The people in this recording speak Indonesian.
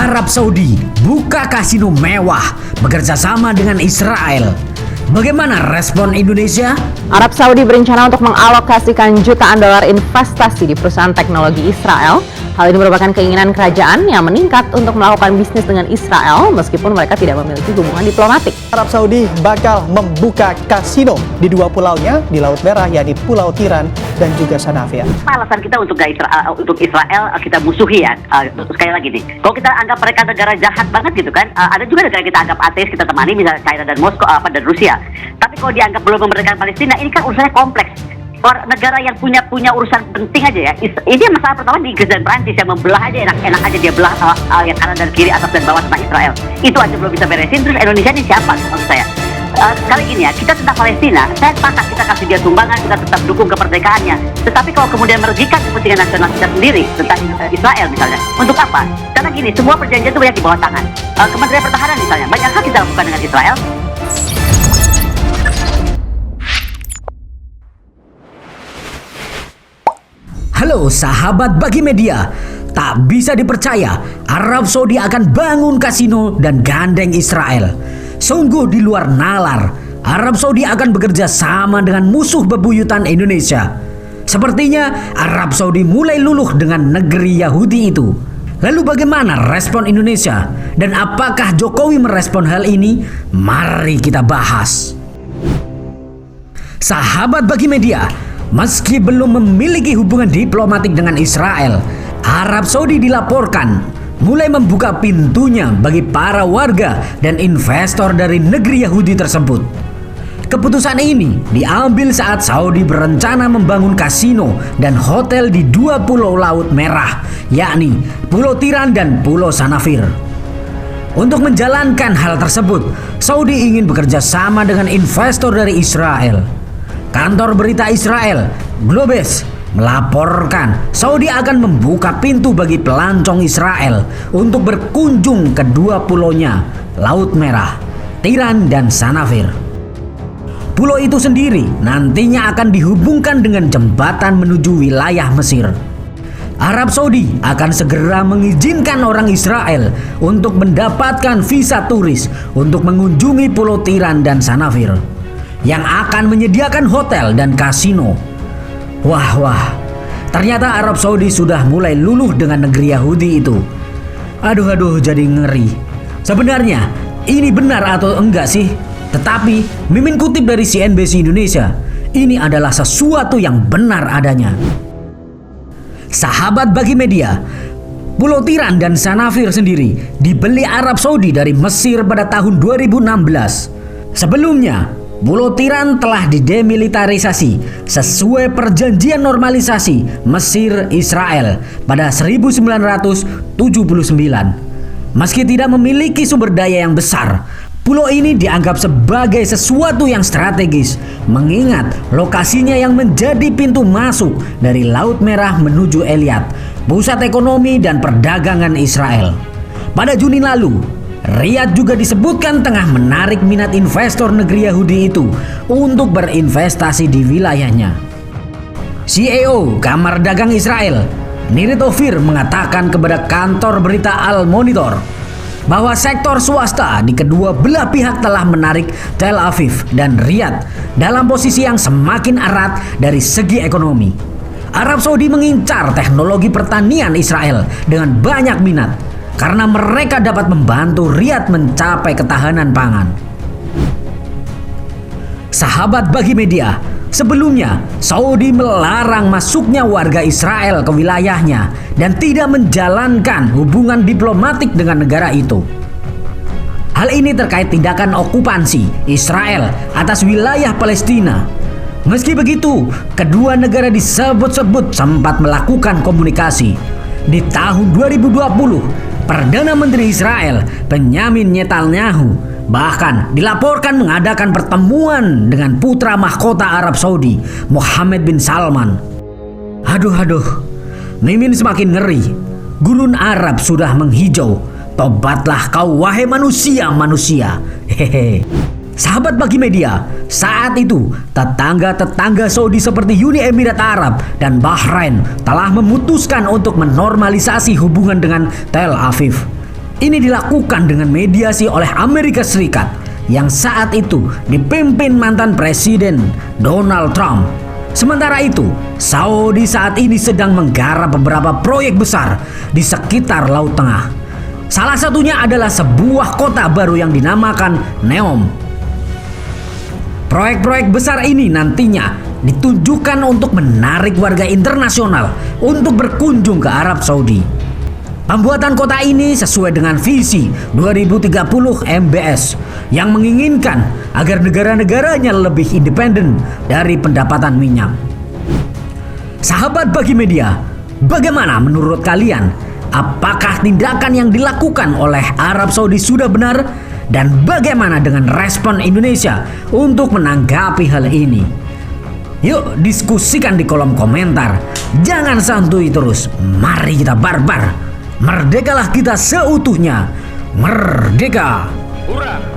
Arab Saudi buka kasino mewah bekerja sama dengan Israel. Bagaimana respon Indonesia? Arab Saudi berencana untuk mengalokasikan jutaan dolar investasi di perusahaan teknologi Israel. Hal ini merupakan keinginan kerajaan yang meningkat untuk melakukan bisnis dengan Israel meskipun mereka tidak memiliki hubungan diplomatik. Arab Saudi bakal membuka kasino di dua pulaunya di Laut Merah, yakni Pulau Tiran dan juga Sanafir. Alasan kita untuk Israel kita musuhi ya. Sekali lagi nih, kalau kita anggap mereka negara jahat banget gitu kan, ada juga negara kita anggap ateis, kita temani misalnya China dan Moskow dan Rusia. Tapi kalau dianggap belum memerdekakan Palestina, ini kan urusannya kompleks. Negara yang punya urusan penting aja ya. Ini masalah pertama di Inggris dan Prancis yang membelah aja, enak aja dia belah yang kanan dan kiri, atas dan bawah tentang Israel. Itu aja belum bisa beresin. Terus Indonesia ini siapa maksud saya? Kali ini ya, kita tentang Palestina, saya sepakat kita kasih dia sumbangan, kita tetap dukung kemerdekaannya. Tetapi kalau kemudian merugikan kepentingan nasional kita sendiri tentang Israel misalnya, untuk apa? Karena gini, semua perjanjian itu banyak di bawah tangan. Kementerian Pertahanan misalnya, banyak hal kita lakukan dengan Israel. Halo sahabat Bagi Media, tak bisa dipercaya Arab Saudi akan bangun kasino dan gandeng Israel. Sungguh di luar nalar, Arab Saudi akan bekerja sama dengan musuh bebuyutan Indonesia. Sepertinya Arab Saudi mulai luluh dengan negeri Yahudi itu. Lalu bagaimana respon Indonesia? Dan apakah Jokowi merespon hal ini? Mari kita bahas. Sahabat Bagi Media, meski belum memiliki hubungan diplomatik dengan Israel, Arab Saudi dilaporkan mulai membuka pintunya bagi para warga dan investor dari negeri Yahudi tersebut. Keputusan ini diambil saat Saudi berencana membangun kasino dan hotel di dua pulau Laut Merah, yakni Pulau Tiran dan Pulau Sanafir. Untuk menjalankan hal tersebut, Saudi ingin bekerja sama dengan investor dari Israel. Kantor berita Israel, Globes, melaporkan Saudi akan membuka pintu bagi pelancong Israel untuk berkunjung ke dua pulaunya, Laut Merah, Tiran dan Sanafir. Pulau itu sendiri nantinya akan dihubungkan dengan jembatan menuju wilayah Mesir. Arab Saudi akan segera mengizinkan orang Israel untuk mendapatkan visa turis untuk mengunjungi Pulau Tiran dan Sanafir, yang akan menyediakan hotel dan kasino. Wah, ternyata Arab Saudi sudah mulai luluh dengan negeri Yahudi itu. Aduh, jadi ngeri. Sebenarnya ini benar atau enggak sih? Tetapi Mimin kutip dari CNBC Indonesia, ini adalah sesuatu yang benar adanya. Sahabat Bagi Media, Pulau Tiran dan Sanafir sendiri dibeli Arab Saudi dari Mesir pada tahun 2016. Sebelumnya, Pulau Tiran telah didemilitarisasi sesuai perjanjian normalisasi Mesir-Israel pada 1979. Meski tidak memiliki sumber daya yang besar, pulau ini dianggap sebagai sesuatu yang strategis, mengingat lokasinya yang menjadi pintu masuk dari Laut Merah menuju Eilat, pusat ekonomi dan perdagangan Israel. Pada Juni lalu, Riyadh juga disebutkan tengah menarik minat investor negeri Yahudi itu untuk berinvestasi di wilayahnya. CEO Kamar Dagang Israel, Nirit Ofir, mengatakan kepada kantor berita Al Monitor bahwa sektor swasta di kedua belah pihak telah menarik Tel Aviv dan Riyadh dalam posisi yang semakin erat dari segi ekonomi. Arab Saudi mengincar teknologi pertanian Israel dengan banyak minat, karena mereka dapat membantu Riyadh mencapai ketahanan pangan. Sahabat Bagi Media, sebelumnya Saudi melarang masuknya warga Israel ke wilayahnya dan tidak menjalankan hubungan diplomatik dengan negara itu. Hal ini terkait tindakan okupansi Israel atas wilayah Palestina. Meski begitu, kedua negara disebut-sebut sempat melakukan komunikasi. Di tahun 2020, Perdana Menteri Israel Benyamin Netanyahu bahkan dilaporkan mengadakan pertemuan dengan putra mahkota Arab Saudi, Mohammed bin Salman. Aduh, Mimin semakin ngeri. Gurun Arab sudah menghijau. Tobatlah kau wahai manusia. Hehehe. Sahabat Bagi Media, saat itu tetangga-tetangga Saudi seperti Uni Emirat Arab dan Bahrain telah memutuskan untuk menormalisasi hubungan dengan Tel Aviv. Ini dilakukan dengan mediasi oleh Amerika Serikat yang saat itu dipimpin mantan Presiden Donald Trump. Sementara itu, Saudi saat ini sedang menggarap beberapa proyek besar di sekitar Laut Tengah. Salah satunya adalah sebuah kota baru yang dinamakan Neom. Proyek-proyek besar ini nantinya ditujukan untuk menarik warga internasional untuk berkunjung ke Arab Saudi. Pembuatan kota ini sesuai dengan visi 2030 MBS yang menginginkan agar negara-negaranya lebih independen dari pendapatan minyak. Sahabat Bagi Media, bagaimana menurut kalian? Apakah tindakan yang dilakukan oleh Arab Saudi sudah benar? Dan bagaimana dengan respon Indonesia untuk menanggapi hal ini? Yuk diskusikan di kolom komentar. Jangan santuy terus, mari kita barbar. Merdekalah kita seutuhnya. Merdeka! Hurra!